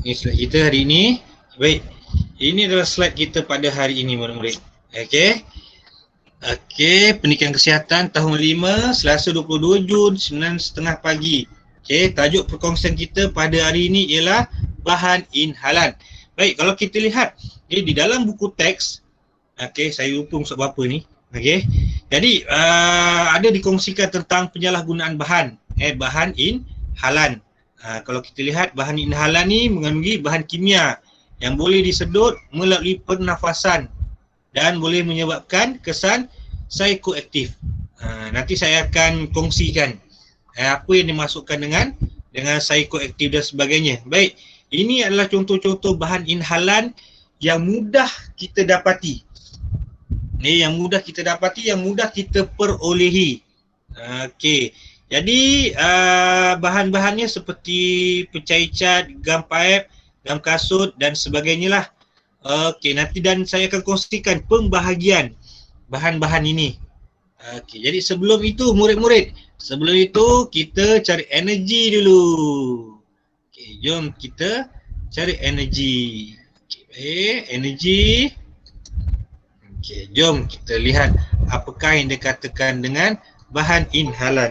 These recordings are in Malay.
Ini slide kita hari ini. Baik, ini adalah slide kita pada hari ini murid-murid. Okey. Okey, pendidikan kesihatan tahun 5, Selasa 22 Jun 9.30 pagi. Okey, tajuk perkongsian kita pada hari ini ialah bahan inhalan. Baik, kalau kita lihat di dalam buku teks, okey, saya lupa maksud apa ni. Okey. Jadi ada dikongsikan tentang penyalahgunaan bahan, bahan inhalan. Kalau kita lihat bahan inhalan ni mengandungi bahan kimia yang boleh disedut melalui pernafasan dan boleh menyebabkan kesan psikoaktif. Nanti saya akan kongsikan apa yang dimasukkan dengan psikoaktif dan sebagainya. Baik, ini adalah contoh-contoh bahan inhalan yang mudah kita dapati. Yang mudah kita perolehi. Okey. Jadi bahan-bahannya seperti pencair cat, gam paip, gam kasut dan sebagainya lah. Okey, nanti dan saya akan kongsikan pembahagian bahan-bahan ini. Okey, jadi sebelum itu murid-murid, kita cari energi dulu. Okey, jom kita cari energi. Okey, energi. Okey, jom kita lihat apakah yang dikatakan dengan bahan inhalan.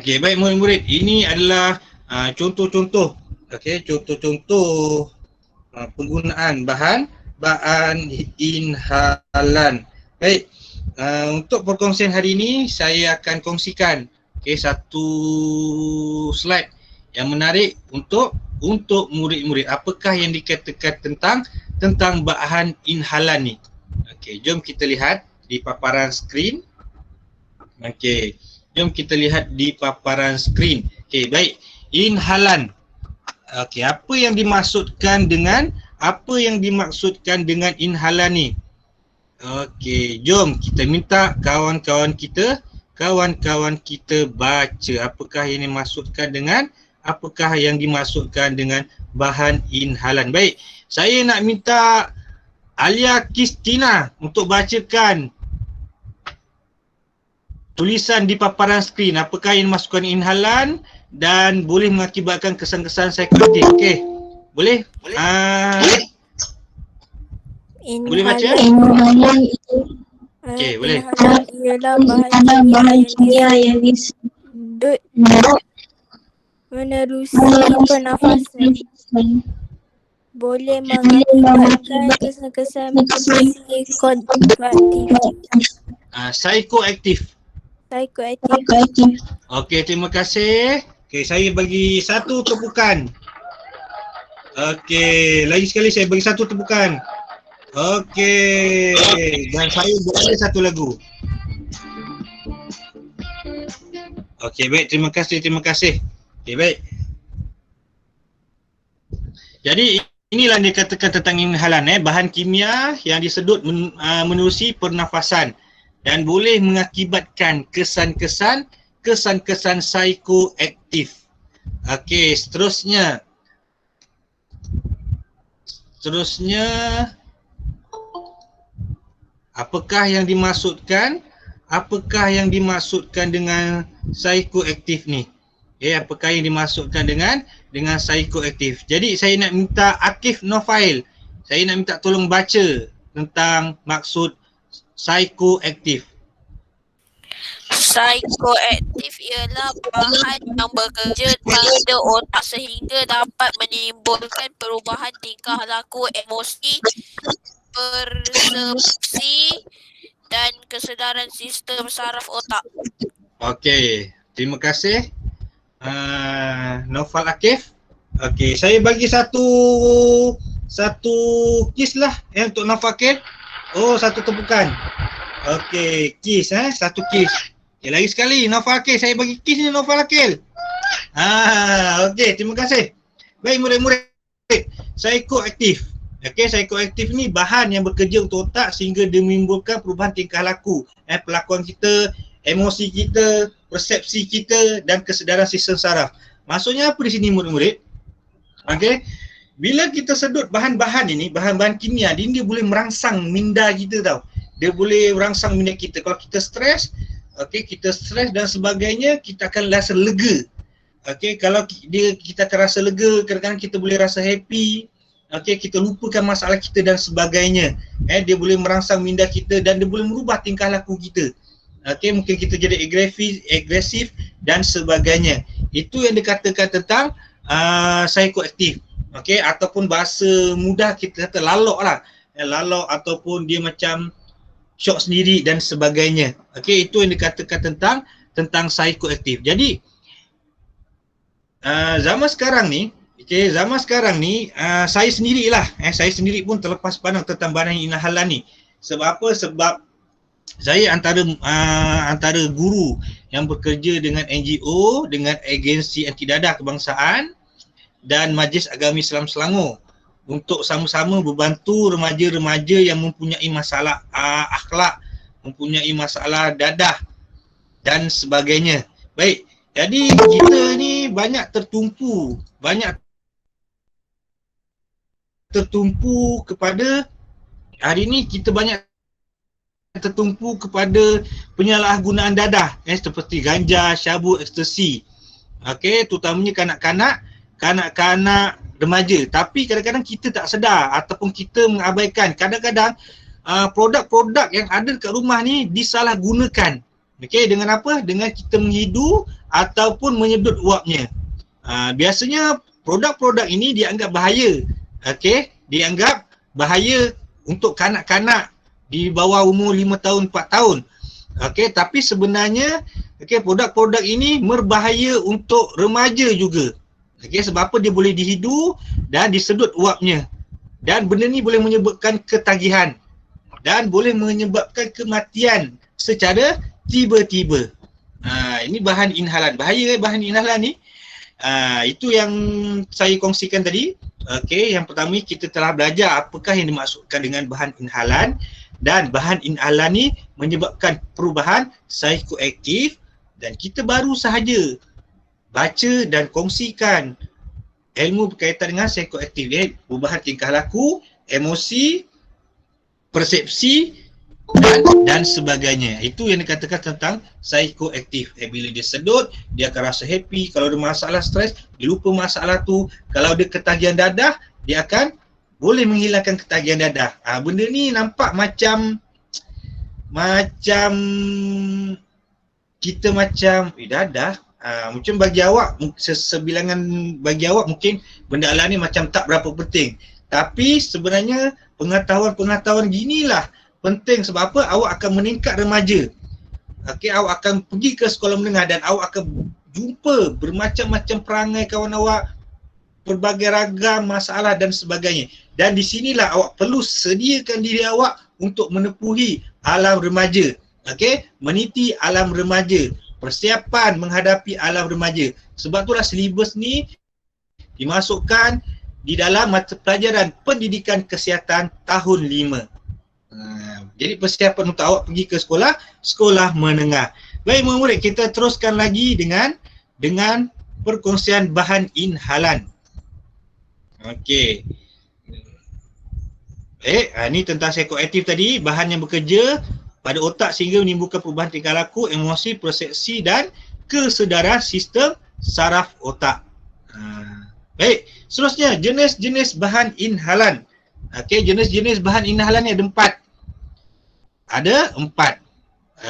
Okey, baik murid-murid, ini adalah contoh-contoh, contoh-contoh penggunaan bahan inhalan. Baik, untuk perkongsian hari ini saya akan kongsikan satu slide yang menarik untuk murid-murid. Apakah yang dikatakan tentang bahan inhalan ni? Okey, jom kita lihat di paparan skrin. Okey, jom kita lihat di paparan skrin. Okey, baik. Inhalan. Okey, apa yang dimaksudkan dengan inhalan ni? Okey, jom kita minta kawan-kawan kita baca apakah yang dimaksudkan dengan bahan inhalan. Baik, saya nak minta Alia Kristina untuk bacakan tulisan di paparan skrin apakah yang dimaksudkan inhalan dan boleh mengakibatkan kesan-kesan psikoaktif. Okey. Boleh? Boleh baca? Inhalan itu Okey, boleh. inhalan ialah bahan kimia yang disedut menerusi pernafasan. Boleh mengakibatkan kesan-kesan Psikoaktif. Okey, terima kasih. Okey, saya bagi satu tepukan. Okey, lagi sekali saya bagi satu tepukan. Okey, dan saya buat satu lagu. Okey, baik, terima kasih. Okey, baik. Jadi inilah dia katakan tentang inhalan, bahan kimia yang disedut menerusi pernafasan dan boleh mengakibatkan kesan-kesan psikoaktif. Okey, seterusnya apakah yang dimaksudkan dengan psikoaktif ni? Apakah yang dimaksudkan dengan psikoaktif? Jadi saya nak minta Akif Nofail, saya nak minta tolong baca tentang maksud psikoaktif. Psikoaktif ialah bahan yang bekerja pada otak sehingga dapat menimbulkan perubahan tingkah laku, emosi, persepsi dan kesedaran sistem saraf otak. Okey, terima kasih. Nofal Akif. Okey, saya bagi satu kiss lah untuk Nofal Akif. Oh, satu tepukan. Okey, kiss satu kiss. Okay, lagi sekali Nofal Akif, saya bagi kiss ni Nofal Akif. Okey, terima kasih. Baik murid-murid, psikoaktif. Okey, psikoaktif ni bahan yang bekerja untuk otak sehingga dia menimbulkan perubahan tingkah laku, perlakuan kita, emosi kita, persepsi kita dan kesedaran sistem saraf. Maksudnya apa di sini murid-murid? Okey, bila kita sedut bahan-bahan ini, bahan-bahan kimia, dia boleh merangsang minda kita tau. Dia boleh merangsang minda kita. Kalau kita stres, kita stres dan sebagainya, kita akan rasa lega. Kalau kita akan rasa lega, kadang-kadang kita boleh rasa happy. Kita lupakan masalah kita dan sebagainya. Dia boleh merangsang minda kita dan dia boleh merubah tingkah laku kita. Mungkin kita jadi agresif dan sebagainya. Itu yang dikatakan tentang psikoaktif. Ataupun bahasa mudah kita kata lalok lah. Lalok ataupun dia macam syok sendiri dan sebagainya. Itu yang dikatakan tentang psikoaktif. Jadi zaman sekarang ni, saya sendirilah, saya sendiri pun terlepas pandang tentang bahan inhalan ni. Sebab apa? Sebab saya antara guru yang bekerja dengan NGO, dengan agensi anti dadah kebangsaan dan Majlis Agama Islam Selangor untuk sama-sama membantu remaja-remaja yang mempunyai masalah akhlak, mempunyai masalah dadah dan sebagainya. Baik, jadi kita ni banyak tertumpu kepada hari ni kita banyak tertumpu kepada penyalahgunaan dadah seperti ganja, syabu, ekstasi. Terutamanya kanak-kanak remaja. Tapi kadang-kadang kita tak sedar ataupun kita mengabaikan. Kadang-kadang produk-produk yang ada dekat rumah ni disalahgunakan. Dengan apa? Dengan kita menghidu ataupun menyedut uapnya. Biasanya produk-produk ini dianggap bahaya. Dianggap bahaya untuk kanak-kanak di bawah umur 5 tahun, 4 tahun. Tapi sebenarnya produk-produk ini berbahaya untuk remaja juga. Sebab apa? Dia boleh dihidu dan disedut uapnya. Dan benda ni boleh menyebabkan ketagihan dan boleh menyebabkan kematian secara tiba-tiba. Ini bahan inhalan. Bahaya bahan inhalan ni. Itu yang saya kongsikan tadi. Okey, yang pertama kita telah belajar apakah yang dimaksudkan dengan bahan inhalan, dan bahan inhalan ni menyebabkan perubahan psikoaktif, dan kita baru sahaja baca dan kongsikan ilmu berkaitan dengan psikoaktif, perubahan tingkah laku, emosi, persepsi dan sebagainya. Itu yang dikatakan tentang psikoaktif. Bila dia sedut, dia akan rasa happy. Kalau ada masalah stres, dia lupa masalah tu. Kalau dia ketagihan dadah, dia akan boleh menghilangkan ketagihan dadah. Benda ni nampak macam kita macam dadah. Mungkin bagi awak, sebilangan bagi awak mungkin benda alam ni macam tak berapa penting. Tapi sebenarnya pengetahuan ginilah penting. Sebab apa? Awak akan meningkat remaja. Okey, awak akan pergi ke sekolah menengah dan awak akan jumpa bermacam-macam perangai kawan awak, pelbagai ragam masalah dan sebagainya. Dan di sinilah awak perlu sediakan diri awak untuk menepuhi alam remaja. Okey, meniti alam remaja, persiapan menghadapi alam remaja. Sebab itulah silibus ni dimasukkan di dalam mata pelajaran pendidikan kesihatan tahun 5. Jadi persiapan untuk awak pergi ke sekolah menengah. Baik murid-murid, kita teruskan lagi dengan perkongsian bahan inhalan. Okey. Ini tentang psikoaktif tadi, bahan yang bekerja pada otak sehingga menimbulkan perubahan tingkah laku, emosi, persepsi dan kesedaran sistem saraf otak. Baik, seterusnya jenis-jenis bahan inhalan. Okey, jenis-jenis bahan inhalan ni ada 4. Ada 4.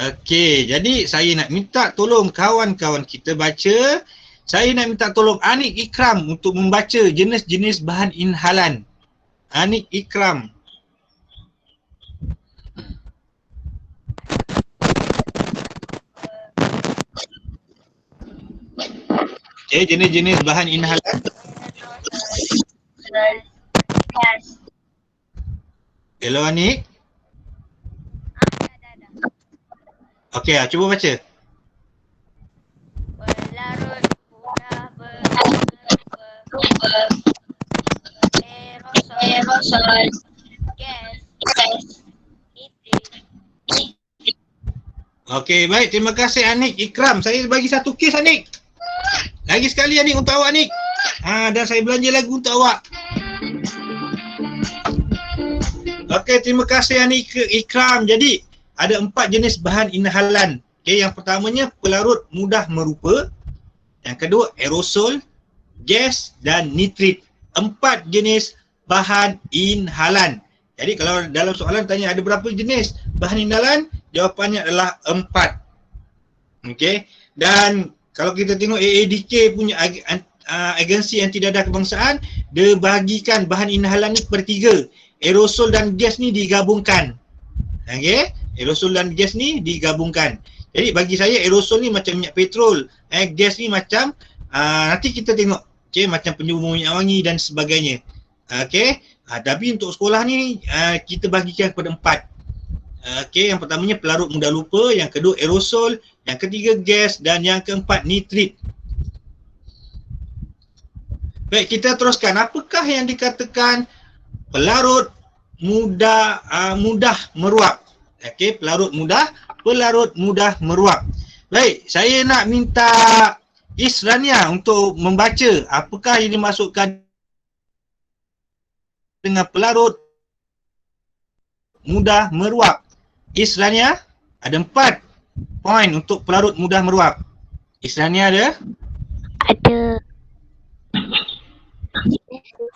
Okey, jadi saya nak minta tolong kawan-kawan kita baca. Saya nak minta tolong Anik Ikram untuk membaca jenis-jenis bahan inhalan. Anik Ikram. Okey, jenis-jenis bahan inhalan. Hello Anik. Okey, cuba baca. Pelarut mudah aerosol, gas, nitrit. Okey, baik. Terima kasih Anik Ikram. Saya bagi satu kes Anik. Lagi sekali Anik untuk awak Anik. Dan saya belanja lagu untuk awak. Okey, terima kasih Anik Ikram. Jadi ada 4 jenis bahan inhalan. Okey, yang pertamanya pelarut mudah merupa. Yang kedua aerosol, gas dan nitrit. 4 jenis bahan inhalan. Jadi kalau dalam soalan tanya ada berapa jenis bahan inhalan, jawapannya adalah 4. Okey. Dan kalau kita tengok AADK punya agensi anti dadah kebangsaan, dia bahagikan bahan inhalan ni per 3. Aerosol dan gas ni digabungkan. Okey. Aerosol dan gas ni digabungkan. Jadi bagi saya aerosol ni macam minyak petrol, gas ni macam nanti kita tengok, okey, macam penyumbang minyak wangi dan sebagainya. Okey. Tapi untuk sekolah ni kita bahagikan kepada 4. Okey, yang pertamanya pelarut mudah lupa, yang kedua aerosol, yang ketiga gas dan yang keempat nitrit. Baik, kita teruskan. Apakah yang dikatakan pelarut mudah meruap? Okey, pelarut mudah meruap. Baik, saya nak minta Isrania untuk membaca apakah yang dimaksudkan dengan pelarut mudah meruap. Isrania ada 4 poin untuk pelarut mudah meruap. Isrania ada? Ada.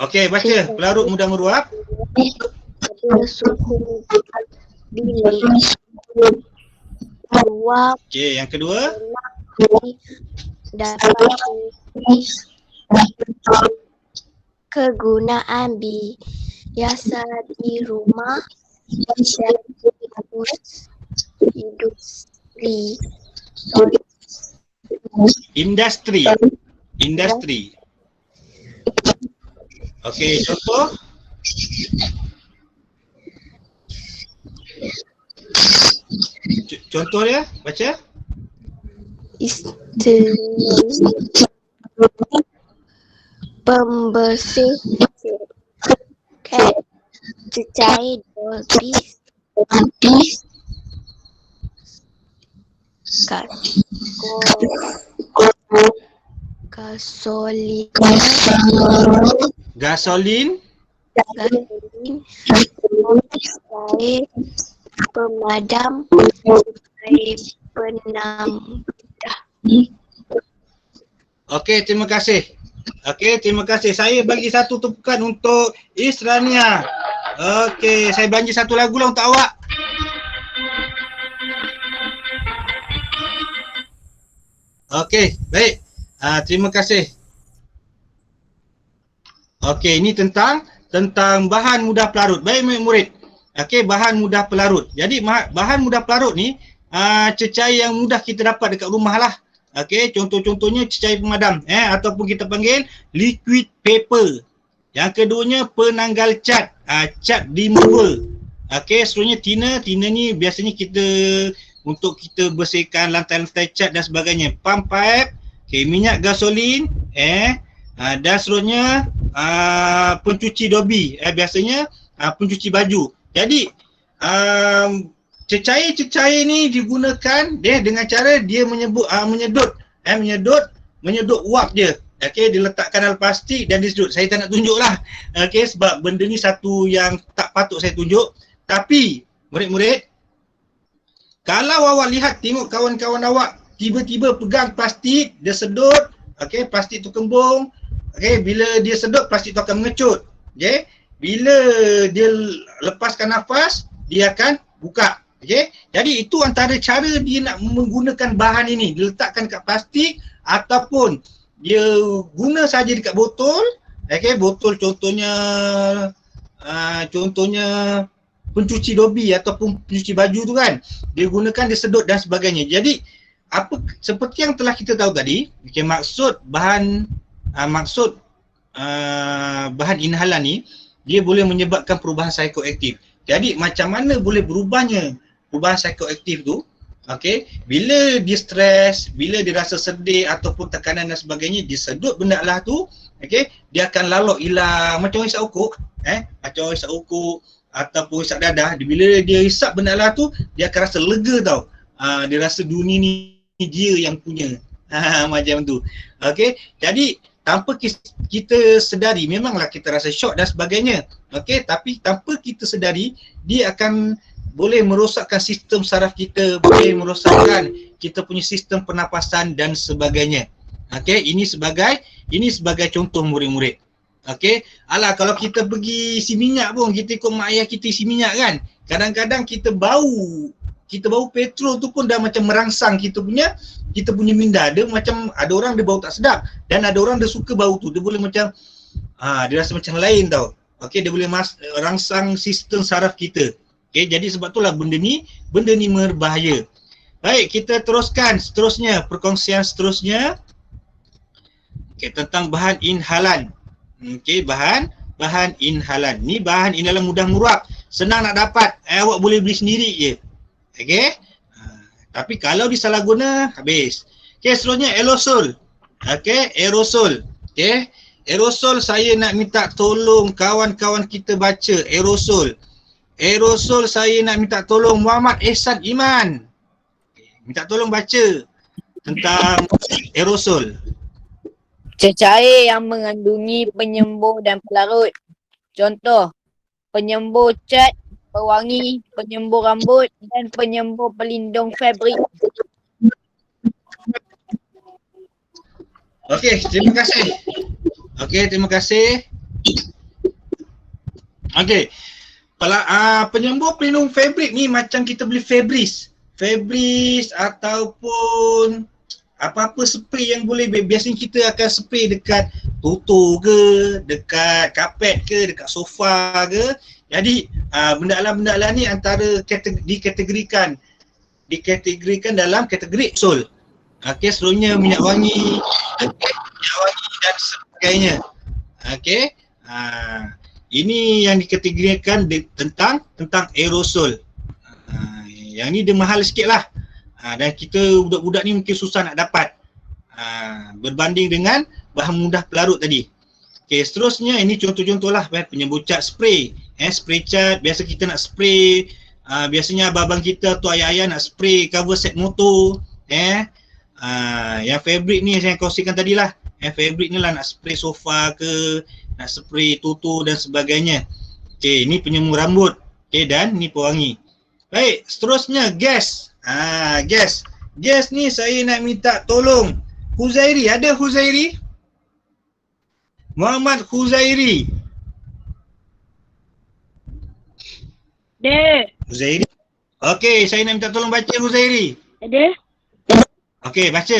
Okey, baca pelarut mudah meruap. Suhu bilik meruap. Okey, yang kedua. Dapat kegunaan biasa di rumah dan industri. Okey, contoh. Contoh dia, baca. Pembersih cecair dosis gasolin Gasolin. cair pemadam air penam. Okey, terima kasih. Okey, terima kasih. Saya bagi satu tepukan untuk Isrania. Okey, saya belanja satu lagu lah untuk awak. Okey, baik. Terima kasih. Okey, ini tentang bahan mudah pelarut. Baik murid. Okey, bahan mudah pelarut. Jadi bahan mudah pelarut ni cecair yang mudah kita dapat dekat rumah lah. Okey, contoh-contohnya cecair pemadam ataupun kita panggil liquid paper. Yang keduanya penanggal cat, cat remover. Okey, seterusnya tina ni biasanya untuk kita bersihkan lantai-lantai cat dan sebagainya. Pump pipe, minyak gasolin, dan seterusnya pencuci dobi, biasanya pencuci baju. Jadi cecair ni digunakan dengan cara dia menyedut uap dia. Okey, diletakkan dalam plastik dan disedut. Saya tak nak tunjuk lah. Okey, sebab benda ni satu yang tak patut saya tunjuk. Tapi murid-murid, kalau awak lihat, tengok kawan-kawan awak tiba-tiba pegang plastik, dia sedut, okey, plastik tu kembung, okey, bila dia sedut plastik tu akan mengecut. Okey, bila dia lepaskan nafas, dia akan buka. Okey, jadi itu antara cara dia nak menggunakan bahan ini, diletakkan kat plastik ataupun dia guna saja dekat botol. Okey, botol contohnya pencuci dobi ataupun pencuci baju tu kan, dia gunakan, dia sedut dan sebagainya. Jadi seperti yang telah kita tahu tadi, okay, maksud bahan inhalan ni, dia boleh menyebabkan perubahan psikoaktif. Jadi macam mana boleh berubahnya perubahan psikoaktif tu? Okey, bila dia stres, bila dia rasa sedih ataupun tekanan dan sebagainya, dia sedut benda lah tu, okey, dia akan lalok hilang macam orang isap ukuk, macam orang isap ukuk ataupun isap dadah. Bila dia isap benda lah tu, dia akan rasa lega tau. Dia rasa dunia ni dia yang punya. Macam tu. Okey, jadi tanpa kita sedari, memanglah kita rasa syok dan sebagainya. Okey, tapi tanpa kita sedari, dia akan boleh merosakkan sistem saraf kita, boleh merosakkan kita punya sistem pernafasan dan sebagainya. Okey, ini sebagai contoh murid-murid. Okey, kalau kita pergi isi minyak pun, kita ikut mak ayah kita isi minyak kan, kadang-kadang kita bau petrol tu pun dah macam merangsang kita punya minda. Dia macam, ada orang dia bau tak sedap dan ada orang dia suka bau tu, dia boleh macam dia rasa macam lain tau. Okey, dia boleh rangsang sistem saraf kita. Okey, jadi sebab itulah benda ni berbahaya. Baik, kita teruskan seterusnya, perkongsian seterusnya. Okey, tentang bahan inhalan. Okey, bahan inhalan. Ni bahan inhalan mudah meruap, senang nak dapat. Awak boleh beli sendiri je. Okey. Tapi kalau disalah guna, habis. Okey, seterusnya aerosol. Okey, aerosol. Okey. Aerosol, saya nak minta tolong kawan-kawan kita baca aerosol. Aerosol, saya nak minta tolong Muhammad Ehsan Iman. Minta tolong baca tentang aerosol. Cecair yang mengandungi penyembuh dan pelarut. Contoh, penyembuh cat, pewangi, penyembuh rambut dan penyembuh pelindung fabrik. Okey, terima kasih. Okey, terima kasih. Okey. Penyembuh pelindung fabrik ni macam kita beli Fabris ataupun apa-apa spray yang boleh, biasanya kita akan spray dekat toto ke, dekat kapet ke, dekat sofa ke. Jadi benda-benda ni antara dikategorikan dalam kategori aerosol. Okey, seterusnya minyak wangi dan sebagainya. Okey. Ini yang dikategorikan tentang aerosol. Yang ni dia mahal sikit lah. Dan kita budak-budak ni mungkin susah nak dapat. Berbanding dengan bahan mudah pelarut tadi. Okey, seterusnya ini contoh-contoh lah penyembuh cat spray. Spray cat, biasa kita nak spray, biasanya abang-abang kita tu ayah-ayah nak spray cover set motor. Yang fabric ni saya kongsikan tadi lah. Fabric ni lah nak spray sofa ke, nak spray tutu dan sebagainya. Okey, ni penyembuh rambut. Okey, dan ni pewangi. Baik, seterusnya gas. Gas. Gas ni saya nak minta tolong Huzairi, ada Huzairi? Muhammad Huzairi. Ada. Huzairi. Okey, saya nak minta tolong baca Huzairi. Ada. Okey, baca.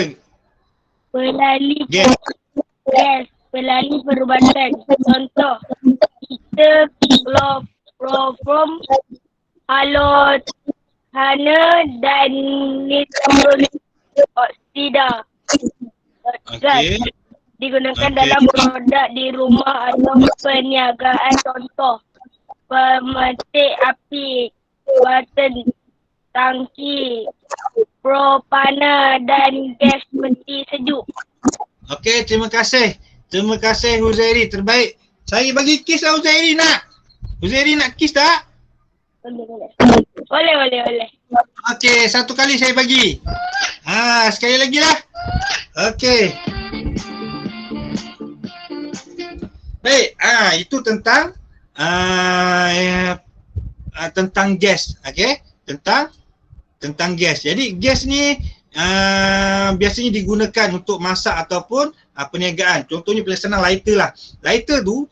Pelali. Gas. Yes. Pelali perubatan. Contoh. Kita kloroform, halot, hana dan nitrous oksida. Okey. Digunakan Okey. dalam produk di rumah atau perniagaan, contoh pemetik api, button, tangki, propana dan gas peti sejuk. Okey, terima kasih. Terima kasih Huzairi, terbaik. Saya bagi kiss lah Huzairi nak. Huzairi nak kiss tak? Boleh. Okey, satu kali saya bagi. Sekali lagi lah. Okey. Baik, itu tentang tentang gas, okey? Tentang gas. Jadi gas ni biasanya digunakan untuk masak ataupun perniagaan. Contohnya paling senang lighter lah. Lighter tu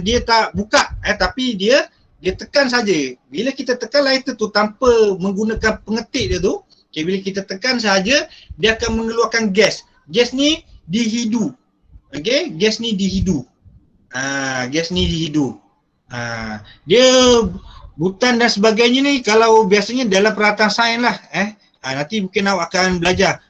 dia tak buka tapi dia tekan saja. Bila kita tekan lighter tu tanpa menggunakan pengetik dia tu, okey, bila kita tekan saja dia akan mengeluarkan gas. Gas ni dihidu. Okey, gas ni dihidu. Gas ni dihidu. Dia butan dan sebagainya ni kalau biasanya dalam peralatan sains lah. Nanti mungkin awak akan belajar.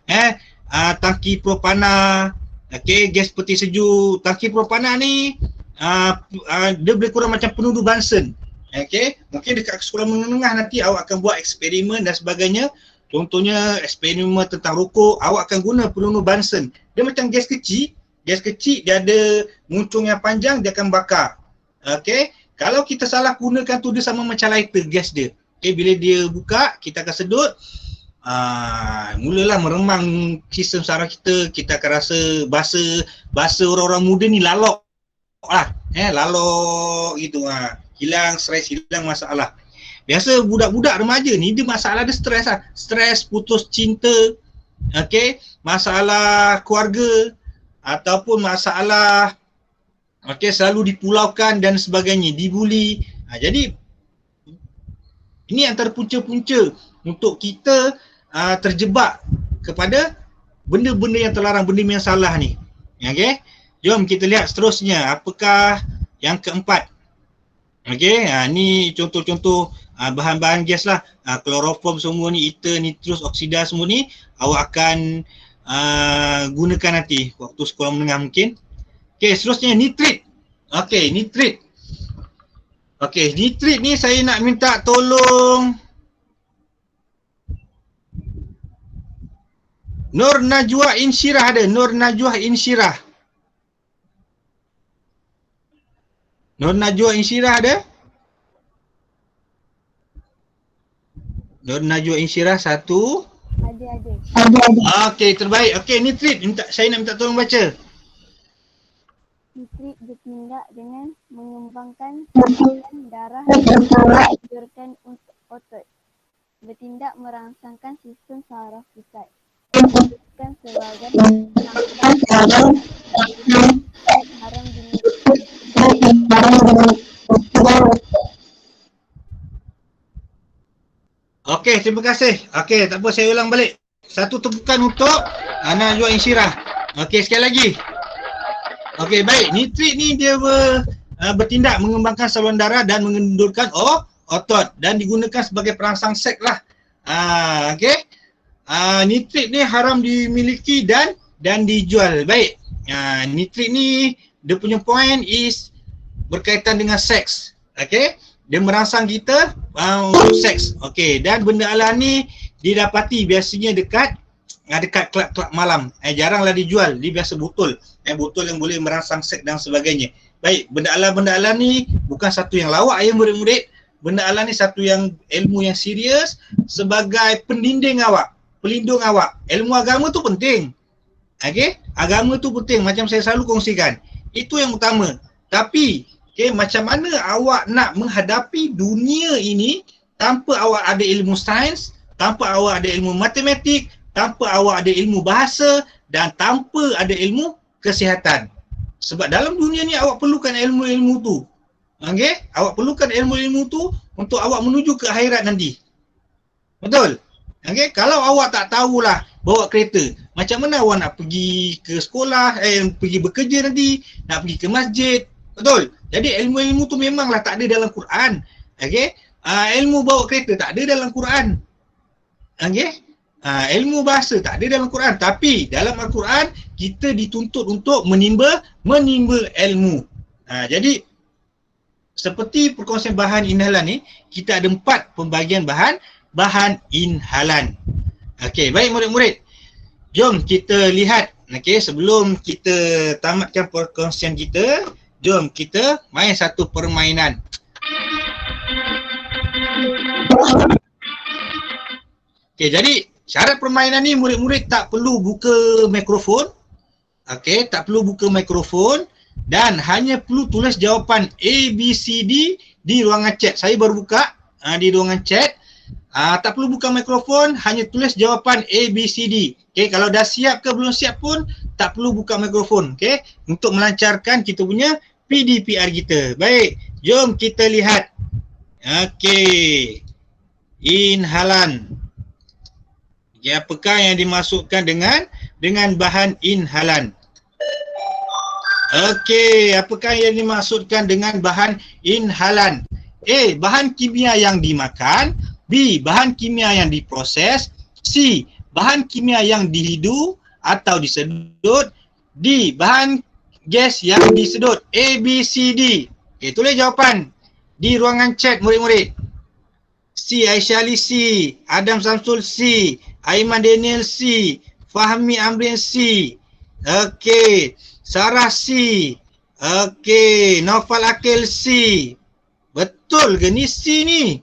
Tangki propana, okey, gas peti sejuk. Tangki propana ni dia lebih kurang macam penuduh Bunsen. Okey, mungkin dekat sekolah menengah nanti awak akan buat eksperimen dan sebagainya. Contohnya eksperimen tentang rokok, awak akan guna penuduh Bunsen. Dia macam gas kecil. Gas kecil dia ada muncung yang panjang, dia akan bakar. Okey, kalau kita salah gunakan tu dia sama macam lighter gas dia. Okey, bila dia buka, kita akan sedut, mulalah meremang sistem saraf kita akan rasa bahasa orang-orang muda ni lalok lah. Lalok gitu. Hilang stres, hilang masalah. Biasa budak-budak remaja ni dia masalah dia stres lah. Stres, putus cinta, okey, masalah keluarga ataupun masalah selalu dipulaukan dan sebagainya, dibuli. Jadi ini antara punca-punca untuk kita terjebak kepada benda-benda yang terlarang, benda yang salah ni. Okey, jom kita lihat seterusnya apakah yang keempat. Okey, ni contoh-contoh bahan-bahan gas lah. Kloroform semua ni, ether, nitrous oksida semua ni awak akan gunakan nanti waktu sekolah menengah mungkin. Okey, seterusnya nitrit. Okey, nitrit. Okey, nitrit ni saya nak minta tolong Nur Najwa Insyirah, ada? Nur Najwa Insyirah. Nur Najwa Insyirah ada? Nur Najwa Insyirah satu. Ada. Okey, terbaik. Okey, nitrit saya nak minta tolong baca. Nitrit bertindak dengan mengembangkan aliran darah dan menjorkan otot. Bertindak merangsangkan sistem saraf pusat. Bukan sebagai haram dimiliki. Okey, terima kasih. Okey, tak apa, saya ulang balik. Satu tepukan untuk Najwa Insyirah. Okey, sekali lagi. Okey, baik. Nitrit ni dia bertindak mengembangkan saluran darah dan mengendurkan otot dan digunakan sebagai perangsang seks lah. Okey. Nitrit ni haram dimiliki dan dijual. Baik. Nitrit ni dia punya point is berkaitan dengan seks. Okey. Dia merangsang kita untuk seks. Okey, dan benda alam ni didapati biasanya dekat dekat kelab-kelab malam. Jaranglah dijual, dia biasa botol. Botol yang boleh merangsang seks dan sebagainya. Baik, benda alam ni bukan satu yang lawak ya murid-murid. Benda alam ni satu yang ilmu yang serius sebagai pendinding awak, pelindung awak. Ilmu agama tu penting. Okey, agama tu penting macam saya selalu kongsikan. Itu yang utama. Tapi macam mana awak nak menghadapi dunia ini tanpa awak ada ilmu sains, tanpa awak ada ilmu matematik, tanpa awak ada ilmu bahasa dan tanpa ada ilmu kesihatan. Sebab dalam dunia ni awak perlukan ilmu-ilmu tu. Okey? Awak perlukan ilmu-ilmu tu untuk awak menuju ke akhirat nanti. Betul? Okey? Kalau awak tak tahulah bawa kereta, macam mana awak nak pergi ke sekolah, pergi bekerja nanti, nak pergi ke masjid. Betul? Jadi ilmu-ilmu tu memanglah tak ada dalam Quran. Okey? Ilmu bawa kereta tak ada dalam Quran. Okey? Ilmu bahasa tak ada dalam Quran, tapi dalam Al-Quran kita dituntut untuk menimba ilmu. Jadi seperti perkongsian bahan inhalan ni, kita ada 4 pembagian bahan inhalan. Okey, baik murid-murid. Jom kita lihat, okey, sebelum kita tamatkan perkongsian kita, jom kita main satu permainan. Okey, jadi syarat permainan ni murid-murid tak perlu buka mikrofon. Okey, tak perlu buka mikrofon dan hanya perlu tulis jawapan A, B, C, D di ruangan chat. Saya baru buka di ruangan chat. Tak perlu buka mikrofon, hanya tulis jawapan A, B, C, D. Okey, kalau dah siap ke belum siap pun tak perlu buka mikrofon. Okey, untuk melancarkan kita punya PDPR kita. Baik, jom kita lihat. Okey. Inhalan. Ya, apakah yang dimasukkan dengan bahan inhalan? Okey, apakah yang dimaksudkan dengan bahan inhalan? A. Bahan kimia yang dimakan. B. Bahan kimia yang diproses. C. Bahan kimia yang dihidu atau disedut. D. Bahan gas yang disedut. A, B, C, D. Okey, tulis jawapan di ruangan chat murid-murid. C. Aisyah Ali C. Adam Samsul C. Aiman Daniel C. Fahmi Amrin C. Okey. Sarah C. Okey. Naufal Akil C. Betul ke ni C ni?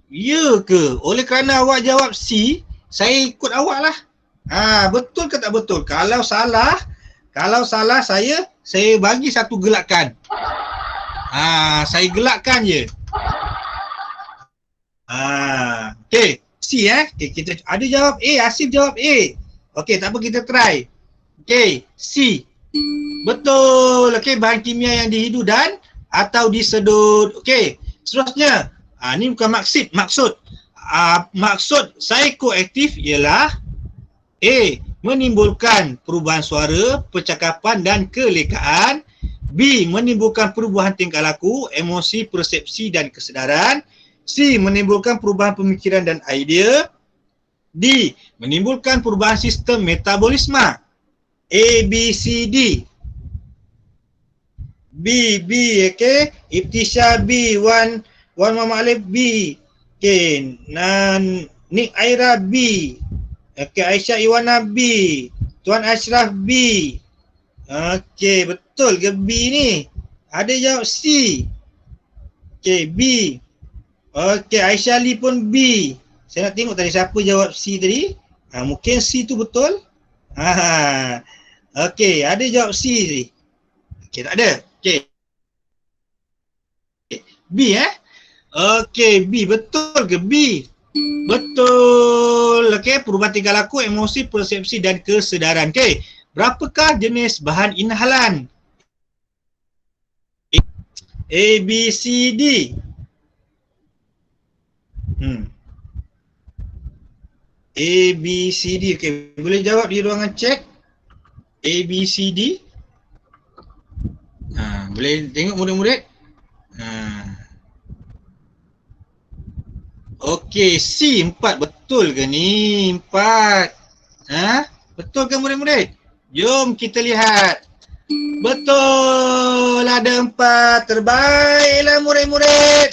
Ya ke? Oleh kerana awak jawab C, saya ikut awak lah. Betul ke tak betul? Kalau salah saya bagi satu gelakan. Saya gelakkan je. Okey. C okay, kita ada jawab A, Asif jawab A. Okey, tak apa, kita try. Okey, C. Betul. Okey, bahan kimia yang dihidu dan atau disedut. Okey, seterusnya. Ni bukan maksud. Maksud psikoaktif ialah A. Menimbulkan perubahan suara, percakapan dan kelekaan. B. Menimbulkan perubahan tingkah laku, emosi, persepsi dan kesedaran. C. Menimbulkan perubahan pemikiran dan idea. D. Menimbulkan perubahan sistem metabolisme. A, B, C, D. B, okay. Ibtisha B, Wan Muhammad Alif B. Okay. Nik Aira B. Okay. Aisyah Iwana B. Tuan Ashraf B. Okay. Betul ke B ni? Ada jawab C. Okay. B. Okay, Aisyah Ali pun B. Saya nak tengok tadi siapa jawab C tadi. Mungkin C tu betul. Okay, ada jawab C tadi. Okay, tak ada. Okay. B Okay, B. Betul ke B? Betul. Okay, perubahan tingkah laku, emosi, persepsi dan kesedaran. Okay, berapakah jenis bahan inhalan? A, B, C, D. A, B, C, D. Okay, boleh jawab di ruangan chat. A, B, C, D. Boleh tengok murid-murid. Okey, C 4. Betul ke ni? 4. Betul ke murid-murid? Jom kita lihat. Betul, ada 4. Terbaiklah murid-murid.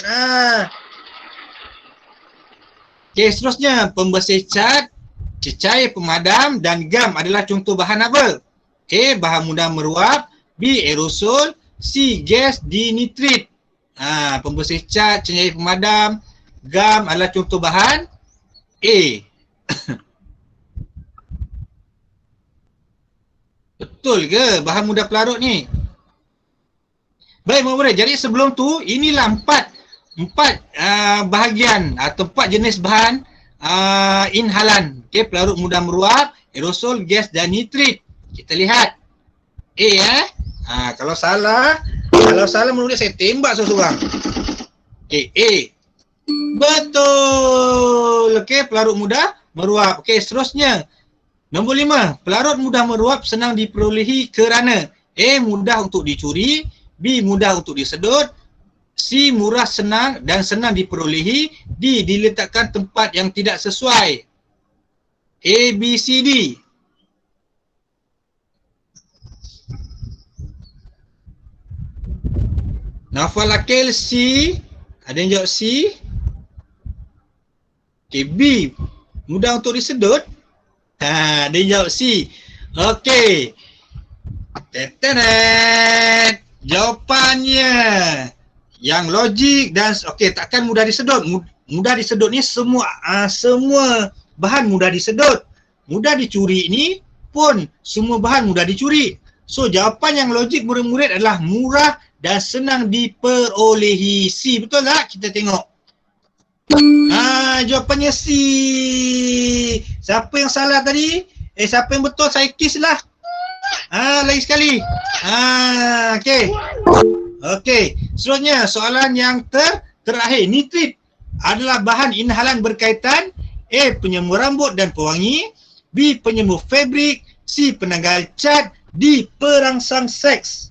Okey, seterusnya pembersih cat. cecair pemadam dan gam adalah contoh bahan apa? A. Bahan mudah meruap. B. Aerosol. C. Gas dinitrit. Pembersih cat, cecair pemadam, gam adalah contoh bahan A. Betul ke bahan mudah pelarut ni? Baik murid-murid, jadi sebelum tu inilah empat bahagian atau 4 jenis bahan inhalan. Okey, pelarut mudah meruap, aerosol, gas dan nitrit. Kita lihat A kalau salah murid saya tembak seorang-seorang. Okey, A. Betul. Okey, pelarut mudah meruap. Okey, seterusnya. Nombor 5, pelarut mudah meruap senang diperolehi kerana A. mudah untuk dicuri, B. mudah untuk disedut, C. murah senang dan senang diperolehi, D. diletakkan tempat yang tidak sesuai. A, B, C, D. Nafal Akil C. Ada yang jawab C? Okay, B. Mudah untuk disedut. Ada yang jawab C. Okey. Tetenet. Jawapannya yang logik dan okey, takkan mudah disedut. Mudah disedut ni semua bahan mudah disedut. Mudah dicuri ni pun semua bahan mudah dicuri. So jawapan yang logik murid-murid adalah murah dan senang diperolehi. C, betul tak? Kita tengok. Jawapannya C. Siapa yang salah tadi? Siapa yang betul? Saya kiss lah. Lagi sekali. Okey. Okey. Seterusnya soalan yang terakhir. Nitrit adalah bahan inhalan berkaitan A. penyembuh rambut dan pewangi, B. penyembuh fabrik, C. penanggal cat, D. perangsang seks.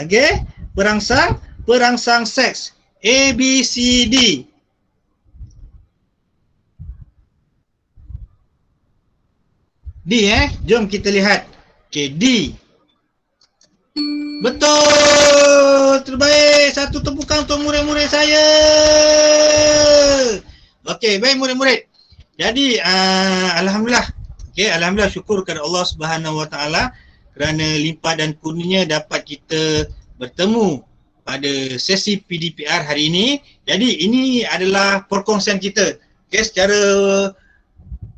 Okey, perangsang seks. A, B, C, D. D jom kita lihat. Okey, D. Betul. Terbaik. Satu tepukan untuk murid-murid saya. Okey, baik murid-murid. Jadi alhamdulillah. Okey, alhamdulillah, syukur kepada Allah Subhanahu Wa Taala kerana limpah dan kurnianya dapat kita bertemu pada sesi PDPR hari ini. Jadi ini adalah perkongsian kita. Okey, secara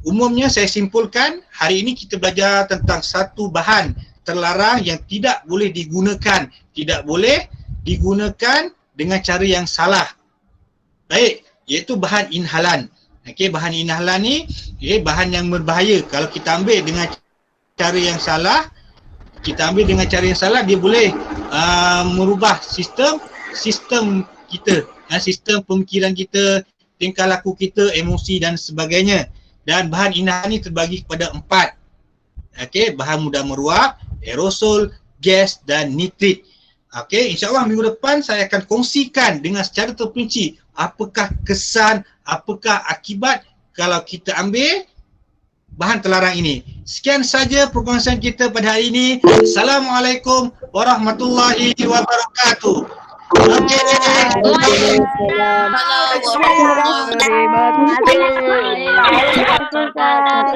umumnya saya simpulkan hari ini kita belajar tentang satu bahan terlarang yang tidak boleh digunakan. Tidak boleh digunakan dengan cara yang salah. Baik, iaitu bahan inhalan. Okey, bahan inhalan ni bahan yang berbahaya. Kalau kita ambil dengan cara yang salah, dia boleh merubah sistem kita, sistem pemikiran kita, tingkah laku kita, emosi dan sebagainya. Dan bahan inhalan ni terbagi kepada 4. Okey, bahan mudah meruap, aerosol, gas dan nitrit. Okey, insya-Allah minggu depan saya akan kongsikan dengan secara terperinci apakah kesan, apakah akibat kalau kita ambil bahan terlarang ini. Sekian saja perkongsian kita pada hari ini. Assalamualaikum warahmatullahi wabarakatuh. Okey. Waalaikumsalam.